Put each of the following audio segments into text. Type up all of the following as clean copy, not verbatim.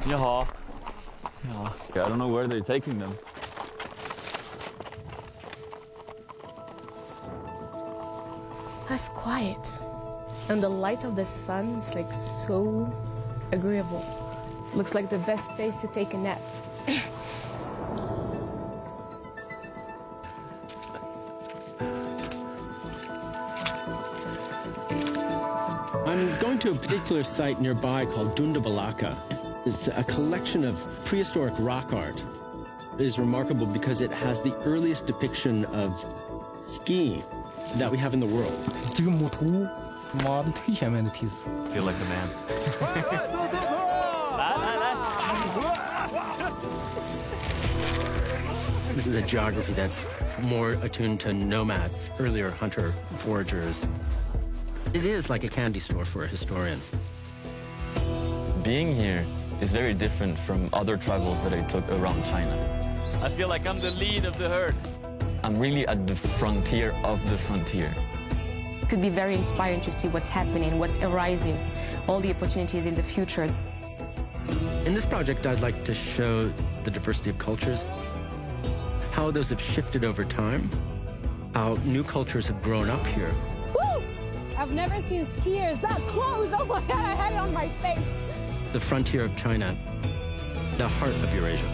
Yeah. Yeah. Okay, I don't know where they're taking them. That's quiet. And the light of the sun is like so agreeable. Looks like the best place to take a nap. I'm going to a particular site nearby called Dundabalaka. It's a collection of prehistoric rock art. It is remarkable because it has the earliest depiction of skiing that we have in the world. 这个母图，妈的忒前面的梯子。 Feel like a man. 来来来。 This is a geography that's more attuned to nomads, earlier hunter-foragers. It is like a candy store for a historian. Being here is very different from other travels that I took around China. I feel like I'm the lead of the herd. I'm really at the frontier of the frontier. It could be very inspiring to see what's happening, what's arising, all the opportunities in the future. In this project, I'd like to show the diversity of cultures, how those have shifted over time, how new cultures have grown up here. Woo! I've never seen skiers that close. Oh my God, I had it on my face. The frontier of China, the heart of Eurasia.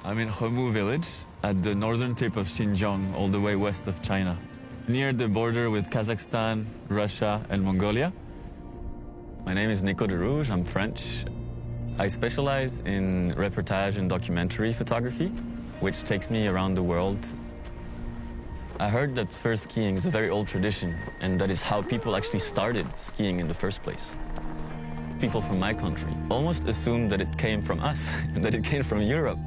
I'm in Hemu village at the northern tip of Xinjiang, all the way west of China, near the border with Kazakhstan, Russia, and Mongolia. My name is Nico de Rouge, I'm French. I specialize in reportage and documentary photography, which takes me around the world. I heard that fur skiing is a very old tradition, and that is how people actually started skiing in the first place. People from my country almost assumed that it came from us, that it came from Europe.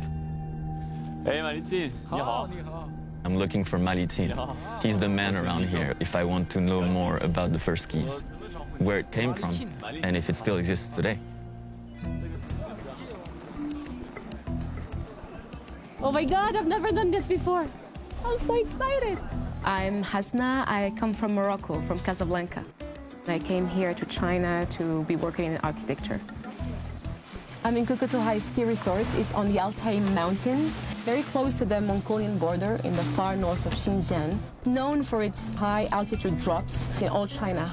Hey, Malitin. 好，你好。 I'm looking for Malitin. He's the man around here if I want to know more about the fur skis, where it came from, and if it still exists today. Oh my God, I've never done this before. I'm so excited. I'm Hasnaa. I come from Morocco, from Casablanca. I came here to China to be working in architecture. I'm in Kukutuhai Ski Resort. It's on the Altay Mountains, very close to the Mongolian border in the far north of Xinjiang, known for its high altitude drops in all China.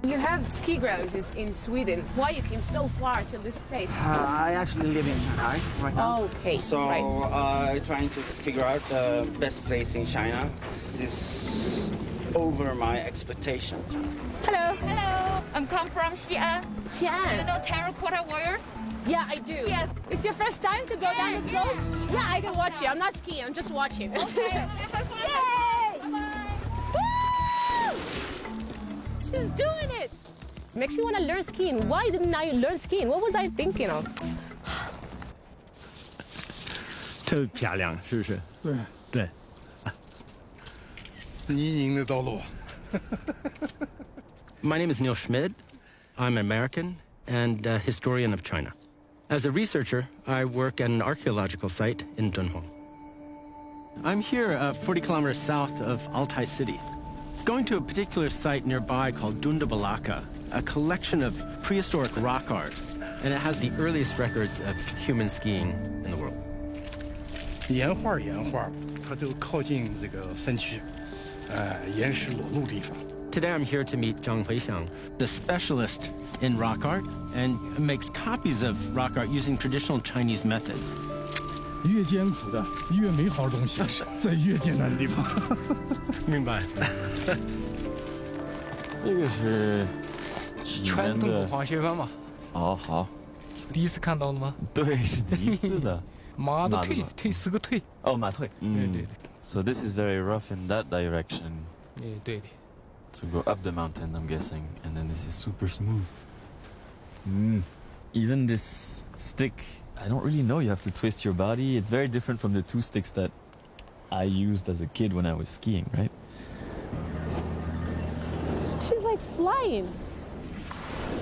You have ski grounds in Sweden. Why you came so far to this place? I actually live in Shanghai right now. Okay, So trying to figure out the best place in China. This is over my expectation. Hello. Hello, I'm come from Xi'an. You Xi'an. know terracotta warriors? Yeah, I do. Yes. It's your first time to go down the slope? Yeah. Yeah, I can watch you. I'm not skiing. I'm just watching. Okay, have fun. Yay! Bye-bye. Woo! She's doing it. Makes me want to learn skiing. Why didn't I learn skiing? What was I thinking of? 特漂亮，是不是？对对。泥泞的道路。 My name is Neil Schmid. I'm an American and a historian of China. As a researcher, I work at an archaeological site in Dunhuang. I'm here 40 kilometers south of Altay city. Going to a particular site nearby called Dundabalaka, a collection of prehistoric rock art, and it has the earliest records of human skiing in the world. 岩画，它就靠近这个山区，岩石裸露地方。 Today I'm here to meet Zhang Huixiang, the specialist in rock art, and makes copies of rock art using traditional Chinese methods. 越艰苦的、越美好的东西，在越艰难的地方。明白。这个是全动物滑雪板嘛？哦，好。第一次看到了吗？对，是第一次的。马的腿是个腿。哦，马腿。对对对。 So this is very rough in that direction. 对的。 To go up the mountain, I'm guessing, and then this is super smooth. Even this stick, I don't really know. You have to twist your body. It's very different from the two sticks that I used as a kid when I was skiing, right? She's like flying.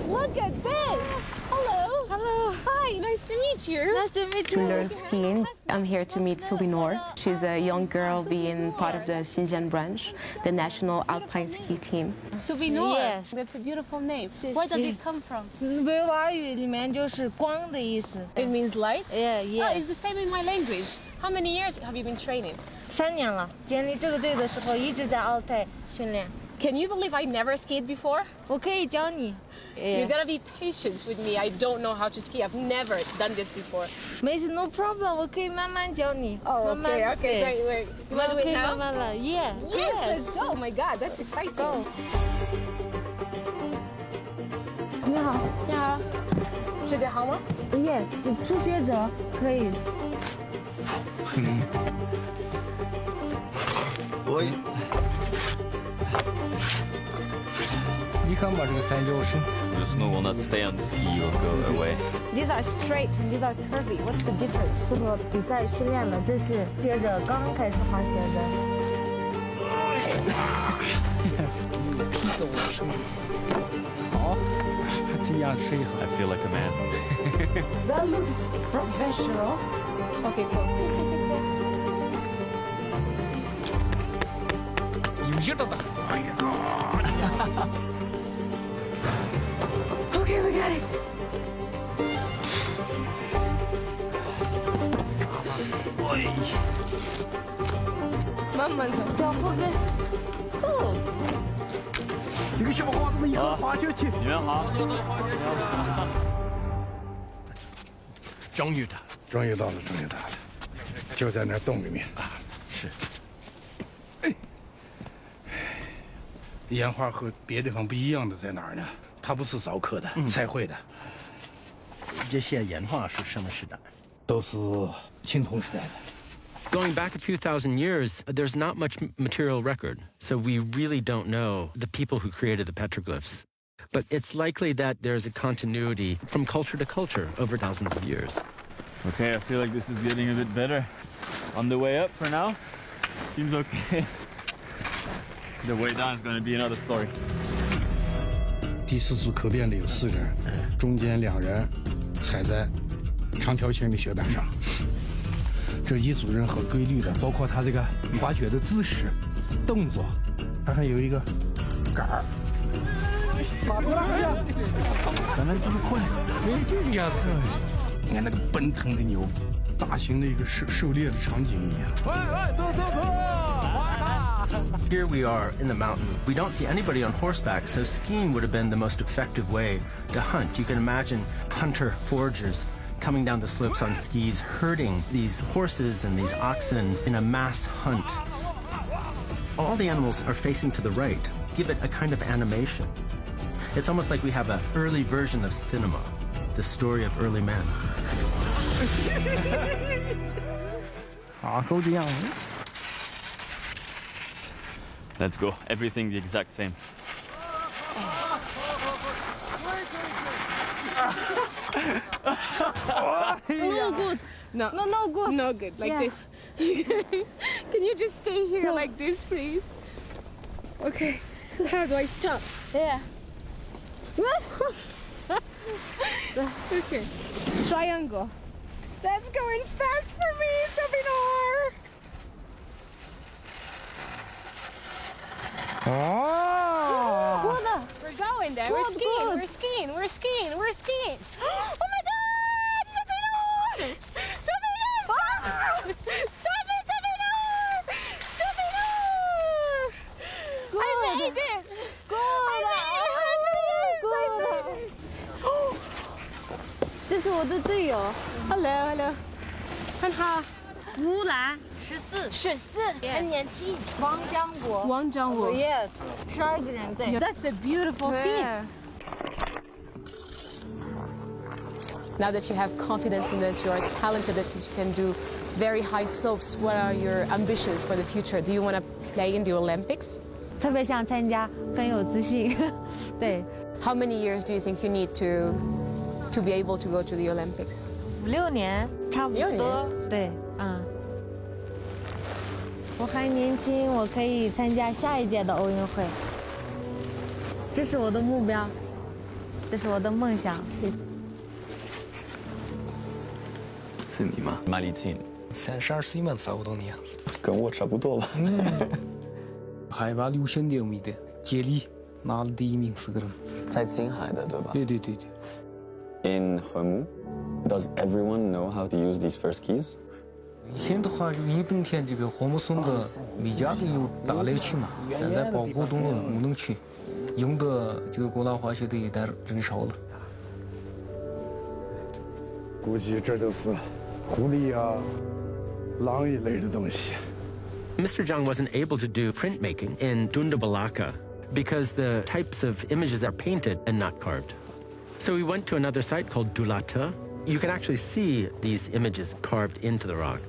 Look at this. Hello. Hello. Hi, nice nice to meet you. Nice to meet To learn skiing, I'm here to meet Subinor. She's a young girl being part of the Xinjiang branch, the national alpine ski team. Subinor, Yes. that's a beautiful name. Where does it come from? 维吾尔语里面就是光的意思。 It means light? Yeah, yeah. Oh, it's the same in my language. How many years have you been training? 3年了，建立这个队的时候一直在Altay训练。 Can you believe I never skied before? 我可以教你。 You gotta be patient with me. I don't know how to ski. I've never done this before. 没事 ，no problem， 我可以慢慢教你。慢慢 okay, great, wait. You wanna do 可 it 以慢 now? 慢了，Yeah。 Yes, let's go. Oh my God, that's exciting. Go. 你好，你好，这个好吗？ Yeah，初学者可以。你看吧，这个三角绳。 The snow will not stay on the ski or go away. These are straight and these are curvy. What's the difference? 这个比赛训练的，这是学者刚开始滑雪的。屁都有声。好，这样睡好。 I feel like a man. That looks professional. Okay, cool. 谢谢谢谢。有劲的打。哎呀！ Okay, we got it. 慢慢走，脚后跟。Cool。这个小伙子们以后滑雪去。你们好。终于到了。终于到了，终于到了，就在那洞里面啊。是。岩画和别地方不一样的在哪儿呢？它不是凿刻的，彩绘的，这些岩画是什么时代？都是青铜时代的。 Going back a few thousand years, there's not much material record, so we really don't know the people who created the petroglyphs. But it's likely that there's a continuity from culture to culture over thousands of years. Okay, I feel like this is getting a bit better. On the way up for now, seems okay. The way down is going to be another story. 第四组可变的有4个人，中间2人踩在长条形的雪板上。这一组人很规律的，包括他这个滑雪的姿势、动作，他还有一个杆儿。咱们这么快？没这个样子。你看那个奔腾的牛，大型的一个狩猎的场景一样。走走走！ Here we are in the mountains. We don't see anybody on horseback, so skiing would have been the most effective way to hunt. You can imagine hunter-foragers coming down the slopes on skis, herding these horses and these oxen in a mass hunt. All the animals are facing to the right, give it a kind of animation. It's almost like we have an early version of cinema, the story of early men. 好，够这样。 Let's go. Everything the exact same. No good. No, No good. no good. Like Yeah. this. Can you just stay here like this, please? Okay. How do I stop? Yeah. Okay. Triangle. That's going fast for me, Sabinor. 哦。 We're going there. We're Good, skiing. good. We're skiing. We're skiing. We're skiing. Oh my God! Sabinor! Sabinor! Stop! Stop it, Sabinor! Sabinor! I made it! Good. Good. 这是我的队友 Hello, hello. 很好。吴兰14，很年轻。王江国，王张武。 Yeah， 12个人队。 That's a beautiful team. Yeah. Now that you have confidence in that you are talented, that you can do very high slopes, what are your ambitions for the future? Do you want to play in the Olympics? 特别想参加，很有自信。对， How many years do you think you need to be able to go to the Olympics? 5、6年差不6多。对，我还年轻，我可以参加下一届的奥运会。这是我的目标，这是我的梦想。是你吗？ migrating. 32岁嘛，差不多的样子。跟我差不多吧。海拔6000多米的接力拿了第1名4个人。在青海的对吧？对。In Hormuz, does everyone know how to use these first keys? 以前的话，就因为冬天这个禾木松的每家都有打猎区嘛，现在保护动物牧农区，用的这个古老滑雪的有点人少了。估计这就是狐狸啊、狼一类的东西。 Mr. Zhang wasn't able to do printmaking in Dunda Balaka because the types of images are painted and not carved. So we went to another site called Dulata. You can actually see these images carved into the rock.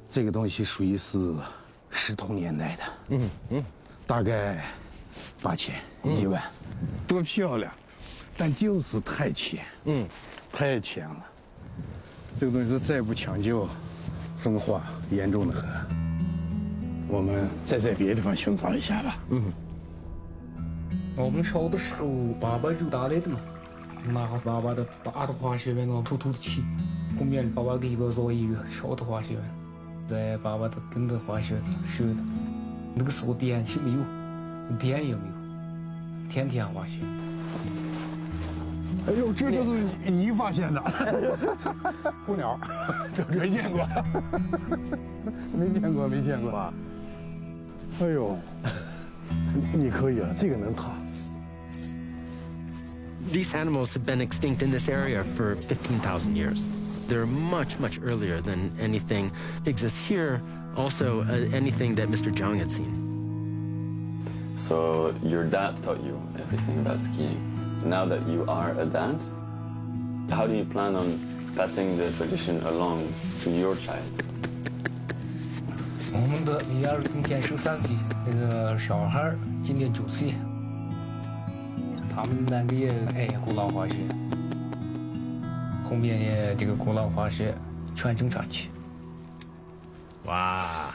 这个东西属于是石头年代的，大概8000、1万，多漂亮，但就是太浅，太浅了。这个东西再不抢救，风化严重的很。我们再在别的地方寻找一下吧。我们小的时候，爸爸就打猎的嘛，拿爸爸的大的滑雪板突突的起，后面爸爸给我做一个小的滑雪板，在爸爸的跟着滑雪学的。那个时候电是没有，电也没有，天天滑雪。哎呦，这就是你发现的候鸟，这没见过，没见过。哎呦，你可以啊，这个能踏。 These animals have been extinct in this area for 15,000 years. They're much, much earlier than anything exists here, also anything that Mr. Zhang had seen. So your dad taught you everything about skiing. Now that you are a dad, how do you plan on passing the tradition along to your child? 我们的女儿今年13岁，那个小孩今年9岁。 他们2个也爱古老滑雪，后面也这个古老滑雪传承上去。哇，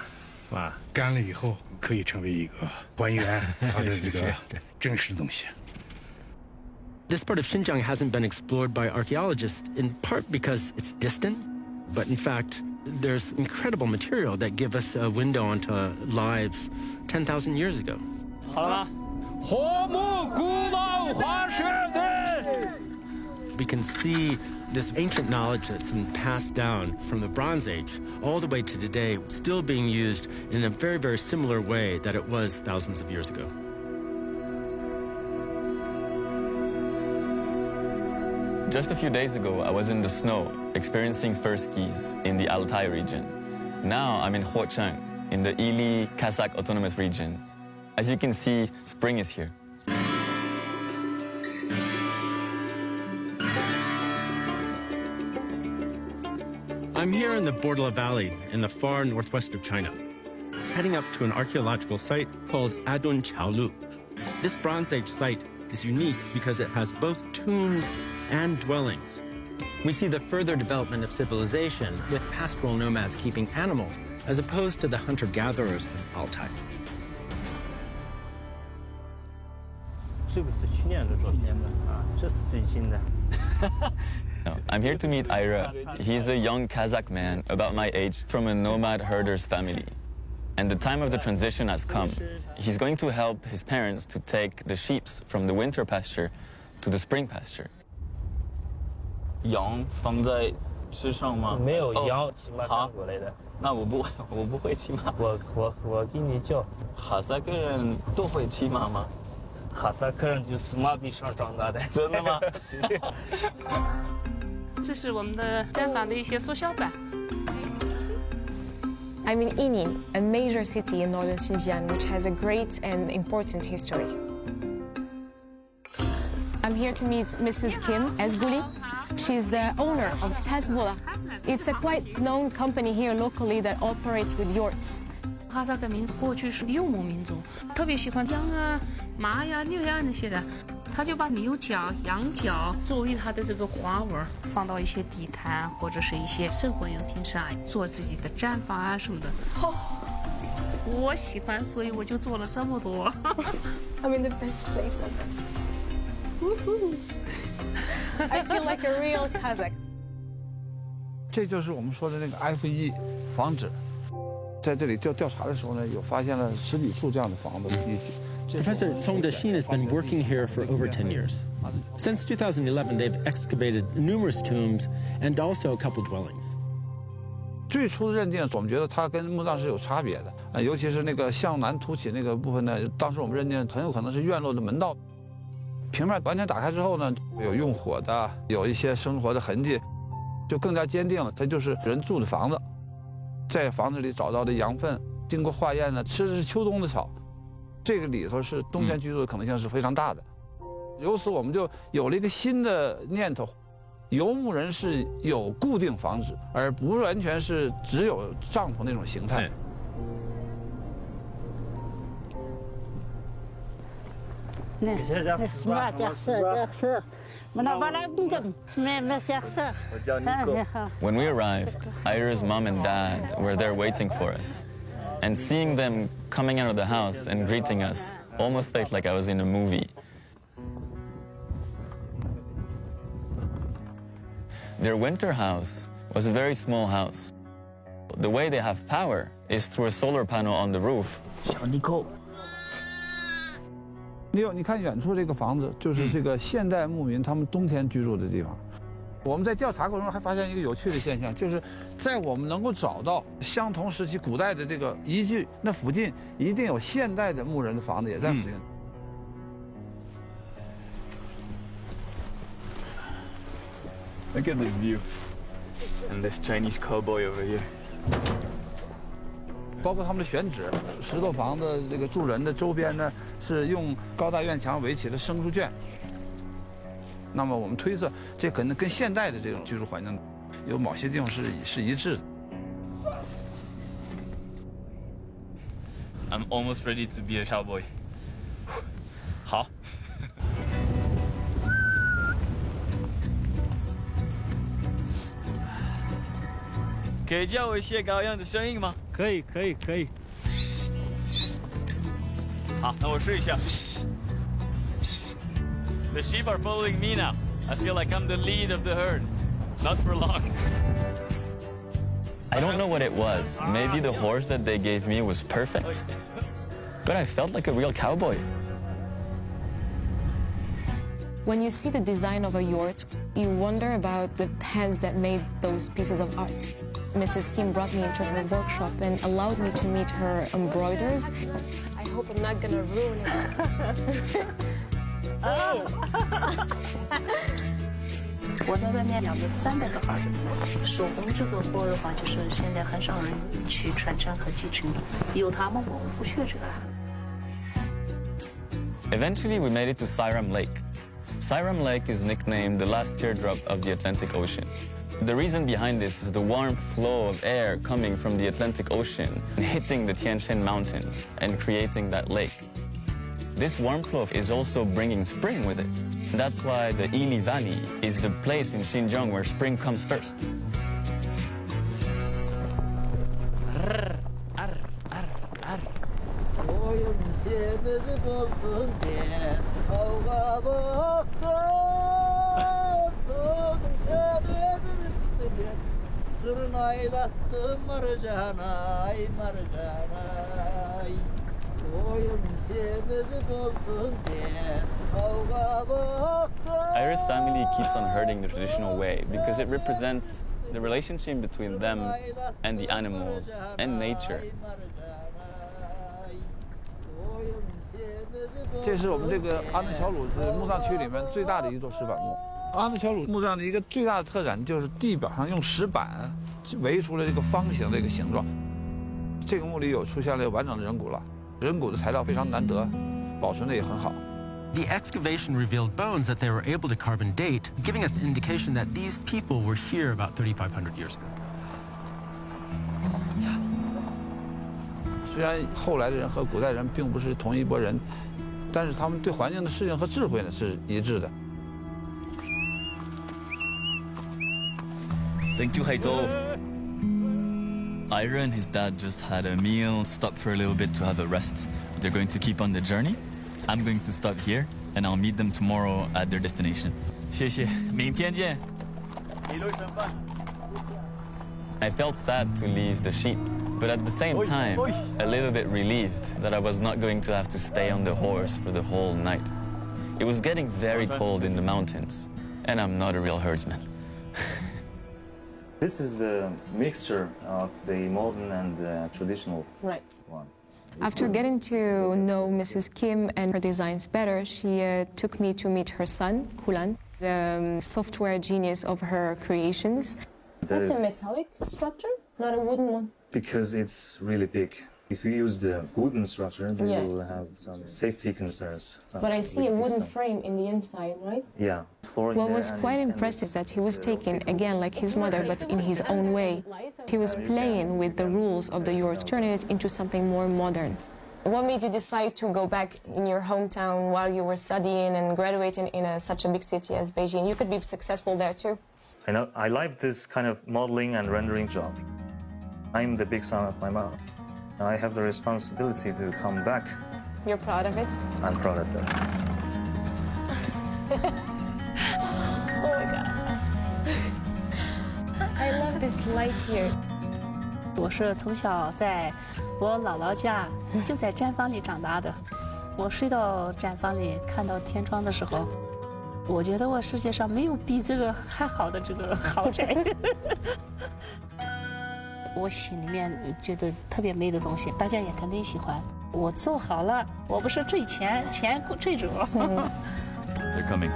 干了以后可以成为一个还原它的这个真实的东西。 This part of Xinjiang hasn't been explored by archaeologists, in part because it's distant, but in fact, there's incredible material that give us a window onto lives 10,000 years ago. 好了，禾木古老滑雪队。 We can see this ancient knowledge that's been passed down from the Bronze Age all the way to today, still being used in a very, very similar way that it was thousands of years ago. Just a few days ago, I was in the snow, experiencing first skis in the Altay region. Now I'm in Hochang, in the Ili Kazakh Autonomous Region. As you can see, spring is here. I'm here in the Bordla Valley in the far northwest of China, heading up to an archaeological site called Adun Chaolu. This Bronze Age site is unique because it has both tombs and dwellings. We see the further development of civilization with pastoral nomads keeping animals as opposed to the hunter-gatherers of Altay. I'm here to meet Ira. He's a young Kazakh man, about my age, from a nomad herder's family. And the time of the transition has come. He's going to help his parents to take the sheep from the winter pasture to the spring pasture. 羊放在车上吗？没有羊骑马赶过来的。那我不会骑马。我给你教。哈萨克人都会骑马吗？哈萨克人就是马背上长大的。真的吗？这是我们的毡房的一些缩小版。 I'm in Ining, a major city in northern Xinjiang, which has a great and important history. I'm here to meet Mrs. Kim Ezguli. She's the owner of Tazbula. It's a quite known company here locally that operates with yurts. 哈萨克民族过去是游牧民族，特别喜欢羊啊、马呀、牛呀那些的。他就把牛角、羊角作为他的这个花纹，放到一些地毯或者是一些生活用品上，做自己的毡房啊什么的。我喜欢，所以我就做了这么多。I'm in the best place on this. I feel like a real Kazakh. 这就是我们说的那个 F1房址。在这里调查的时候呢，有发现了10几处这样的房子。Professor Cong Dexin has been working here for over 10 years. Since 2011, they've excavated numerous tombs and also a couple dwellings. 最初的认定，我们觉得它跟墓葬是有差别的，尤其是那个向南凸起那个部分呢，当时我们认定很有可能是院落的门道。平面完全打开之后呢，有用火的，有一些生活的痕迹，就更加坚定了，它就是人住的房子。在房子里找到的羊粪，经过化验呢，吃的是秋冬的草，这个里头是冬天居住的可能性是非常大的。由此我们就有了一个新的念头。游牧人是有固定房址，而不完全是只有帐篷那种形态。When we arrived, Ira's mom and dad were there waiting for us. And seeing them coming out of the house and greeting us almost felt like I was in a movie. Their winter house was a very small house. The way they have power is through a solar panel on the roof. 小Nico，你看远处这个房子，就是这个现代牧民他们冬天居住的地方。我们在调查过程中还发现一个有趣的现象，就是在我们能够找到相同时期古代的这个遗迹，那附近一定有现代的牧人的房子也在附近。Look at this view. And this Chinese cowboy over here. 包括他们的选址，石头房子这个住人的周边呢，是用高大院墙围起了牲畜圈。那么我们推测，这可能跟现代的这种居住环境有某些地方是一致的。I'm almost ready to be a cowboy. 好。可以叫我一些高样的声音吗？可以。好，那我试一下。The sheep are following me now. I feel like I'm the lead of the herd. Not for long. I don't know what it was. Maybe the horse that they gave me was perfect. But I felt like a real cowboy. When you see the design of a yurt, you wonder about the hands that made those pieces of art. Mrs. Kim brought me into her workshop and allowed me to meet her embroiders. I hope I'm not gonna ruin it. 我在外面养了300个耳人，手工这个活的话，就是现在很少人去传承和继承，有他们我们不学这个。 Eventually, we made it to Siram Lake. Siram Lake is nicknamed the last teardrop of the Atlantic Ocean. The reason behind this is the warm flow of air coming from the Atlantic Ocean and hitting the Tian Shan Mountains and creating that lake. This warm flow is also bringing spring with it. That's why the Ili Valley is the place in Xinjiang where spring comes first. Ira's family keeps on herding the traditional way because it represents the relationship between them and the animals and nature. 这是我们这个阿嫩乔鲁墓葬区里面最大的一座石板墓。阿嫩乔鲁墓葬的一个最大的特点就是地表上用石板围出了这个方形的一个形状。这个墓里有出现了完整的人骨了，人骨的材料非常难得，保存的也很好。 The excavation revealed bones that they were able to carbon date, giving us an indication that these people were here about 3,500 years ago. 虽然后来的人和古代人并不是同一拨人，但是他们对环境的适应和智慧呢是一致的。 Thank you, Haito. Ira and his dad just had a meal, stopped for a little bit to have a rest. They're going to keep on the journey. I'm going to stop here, and I'll meet them tomorrow at their destination. 谢谢，明天见。一路上饭。I felt sad to leave the sheep, but at the same time, a little bit relieved that I was not going to have to stay on the horse for the whole night. It was getting very cold in the mountains, and I'm not a real herdsman. This is the mixture of the modern and the traditional one. After getting to know Mrs. Kim and her designs better, she took me to meet her son, Kulan, the software genius of her creations. That's a metallic structure, not a wooden one. Because it's really big. If you use the wooden structure, then you will have some safety concerns. But I see a wooden frame in the inside, right? Yeah. Well, it was quite impressive that he was taken, again, like his mother, but in his own way. He was playing with the rules of the yurt, turning it into something more modern. What made you decide to go back in your hometown while you were studying and graduating in such a big city as Beijing? You could be successful there too. I know. I like this kind of modeling and rendering job. I'm the big son of my mom. I have the responsibility to come back. You're proud of it? I'm proud of it. Oh my God. I love this light here. 我是从小在我姥姥家，就在毡房里长大的。我睡到毡房里，看到天窗的时候，我觉得我世界上没有比这个还好的这个豪宅。我心里面觉得特别美的东西，大家也肯定喜欢。我做好了，我不是赚钱，钱最主要。They're coming.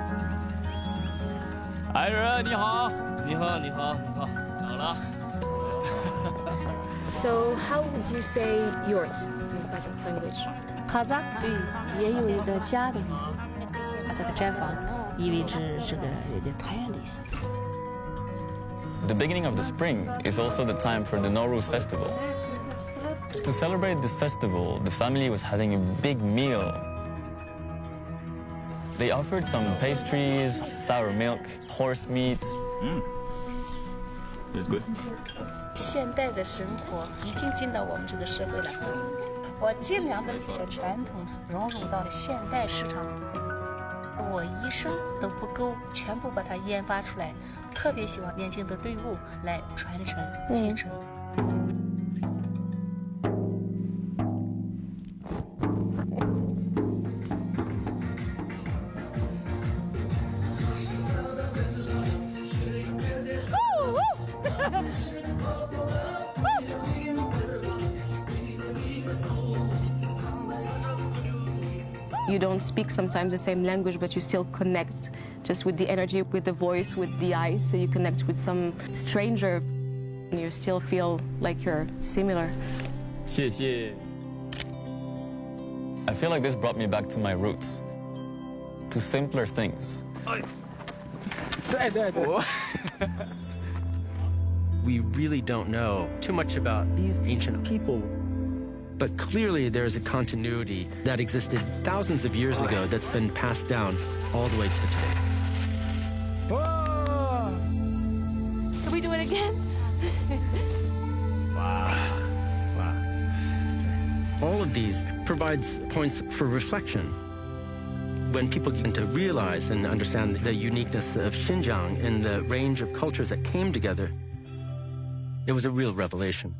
爱人，你好，你好，你好，你好，好了。So how would you say yurt in Kazakh language? 哈萨语也有一个家的意思，这个毡房意味着这个团圆的意思。The beginning of the spring is also the time for the Nowruz festival. To celebrate this festival, the family was having a big meal. They offered some pastries, sour milk, horse meat. It's good. 现代的生活已经进到我们这个社会了，我尽量的把传统融入到了现代市场。我一生都不够全部把它研发出来，特别希望年轻的队伍来传承继承。You don't speak sometimes the same language, but you still connect just with the energy, with the voice, with the eyes. So you connect with some stranger and you still feel like you're similar. 谢谢. I feel like this brought me back to my roots, to simpler things. We really don't know too much about these ancient people. But clearly there's a continuity that existed thousands of years ago that's been passed down all the way to today. Can we do it again? Wow. All of these provides points for reflection. When people begin to realize and understand the uniqueness of Xinjiang and the range of cultures that came together, it was a real revelation.